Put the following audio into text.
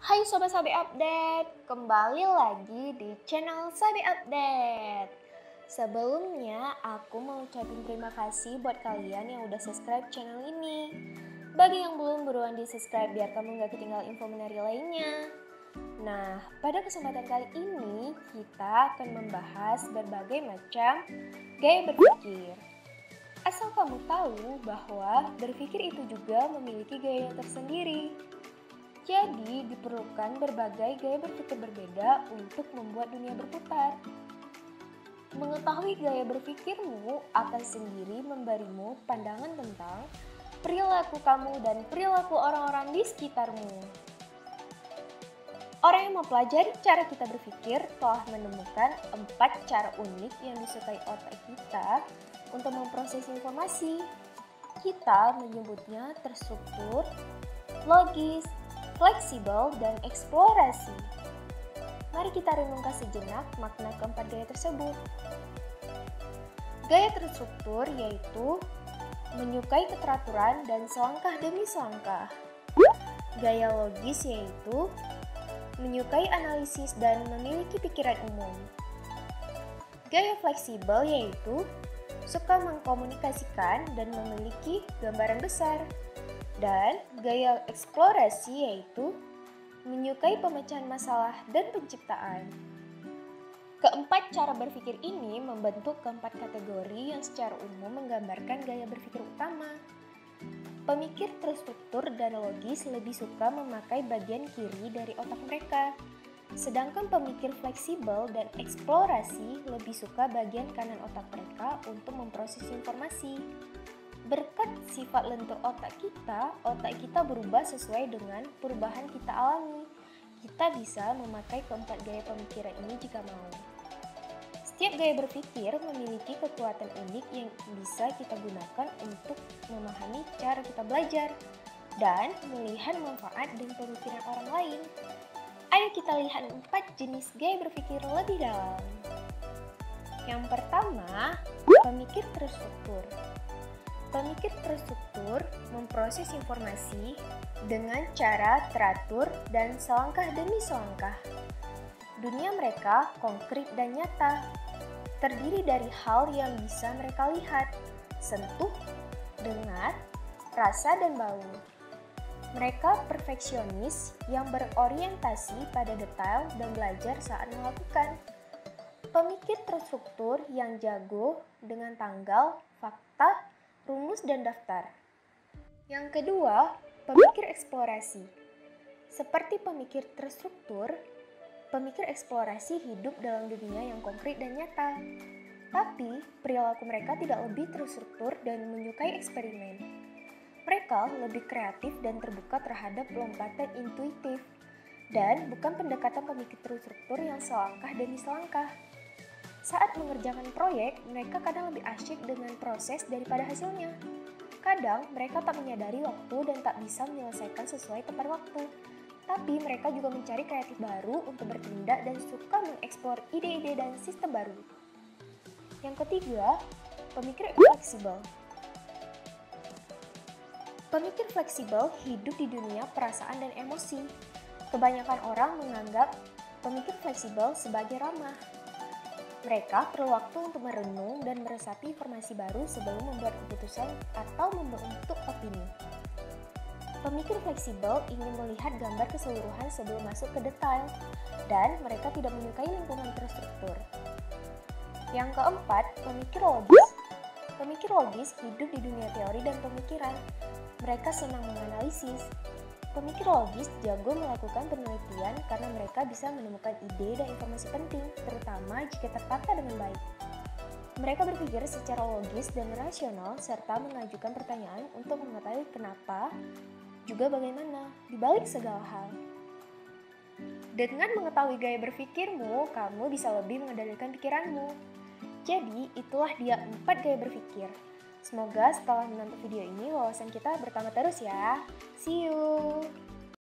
Hai Sobat Sabi Update, kembali lagi di channel Sabi Update. Sebelumnya aku mau ucapin terima kasih buat kalian yang udah subscribe channel ini. Bagi yang belum, buruan di subscribe biar kamu gak ketinggalan info menarik lainnya. Nah, pada kesempatan kali ini kita akan membahas berbagai macam gaya berpikir. Asal kamu tahu bahwa berpikir itu juga memiliki gaya yang tersendiri. Jadi, diperlukan berbagai gaya berpikir berbeda untuk membuat dunia berputar. Mengetahui gaya berpikirmu akan sendiri memberimu pandangan tentang perilaku kamu dan perilaku orang-orang di sekitarmu. Orang yang mempelajari cara kita berpikir telah menemukan 4 cara unik yang disukai otak kita untuk memproses informasi. Kita menyebutnya terstruktur, logis, fleksibel, dan eksplorasi. Mari kita renungkan sejenak makna keempat gaya tersebut. Gaya terstruktur yaitu menyukai keteraturan dan selangkah demi selangkah. Gaya logis yaitu menyukai analisis dan memiliki pikiran umum. Gaya fleksibel yaitu suka mengkomunikasikan dan memiliki gambaran besar. Dan gaya eksplorasi yaitu menyukai pemecahan masalah dan penciptaan. Keempat cara berpikir ini membentuk keempat kategori yang secara umum menggambarkan gaya berpikir utama. Pemikir terstruktur dan logis lebih suka memakai bagian kiri dari otak mereka, sedangkan pemikir fleksibel dan eksplorasi lebih suka bagian kanan otak mereka untuk memproses informasi. Berkat sifat lentur otak kita berubah sesuai dengan perubahan kita alami. Kita bisa memakai keempat gaya pemikiran ini jika mau. Setiap gaya berpikir memiliki kekuatan unik yang bisa kita gunakan untuk memahami cara kita belajar dan melihat manfaat dan pemikiran orang lain. Ayo kita lihat 4 jenis gaya berpikir lebih dalam. Yang pertama, pemikir terstruktur. Pemikir terstruktur memproses informasi dengan cara teratur dan selangkah demi selangkah. Dunia mereka konkret dan nyata, terdiri dari hal yang bisa mereka lihat, sentuh, dengar, rasa, dan bau. Mereka perfeksionis yang berorientasi pada detail dan belajar saat melakukan. Pemikir terstruktur yang jago dengan tanggal, fakta, rumus, dan daftar. Yang kedua, pemikir eksplorasi. Seperti pemikir terstruktur, pemikir eksplorasi hidup dalam dunia yang konkret dan nyata. Tapi, perilaku mereka tidak lebih terstruktur dan menyukai eksperimen. Mereka lebih kreatif dan terbuka terhadap lompatan intuitif, dan bukan pendekatan pemikir terstruktur yang selangkah demi selangkah. Saat mengerjakan proyek, mereka kadang lebih asyik dengan proses daripada hasilnya. Kadang, mereka tak menyadari waktu dan tak bisa menyelesaikan sesuai tepat waktu. Tapi mereka juga mencari kreatif baru untuk bertindak dan suka mengeksplor ide-ide dan sistem baru. Yang ketiga, pemikir fleksibel. Pemikir fleksibel hidup di dunia perasaan dan emosi. Kebanyakan orang menganggap pemikir fleksibel sebagai ramah. Mereka perlu waktu untuk merenung dan meresapi informasi baru sebelum membuat keputusan atau membentuk opini. Pemikir fleksibel ingin melihat gambar keseluruhan sebelum masuk ke detail, dan mereka tidak menyukai lingkungan terstruktur. Yang keempat, pemikir logis. Pemikir logis hidup di dunia teori dan pemikiran. Mereka senang menganalisis. Pemikir logis jago melakukan penelitian karena mereka bisa menemukan ide dan informasi penting, terutama jika tertata dengan baik. Mereka berpikir secara logis dan rasional serta mengajukan pertanyaan untuk mengetahui kenapa, juga bagaimana, di balik segala hal. Dengan mengetahui gaya berpikirmu, kamu bisa lebih mengendalikan pikiranmu. Jadi, itulah dia 4 gaya berpikir. Semoga setelah menonton video ini, wawasan kita bertambah terus ya. See you!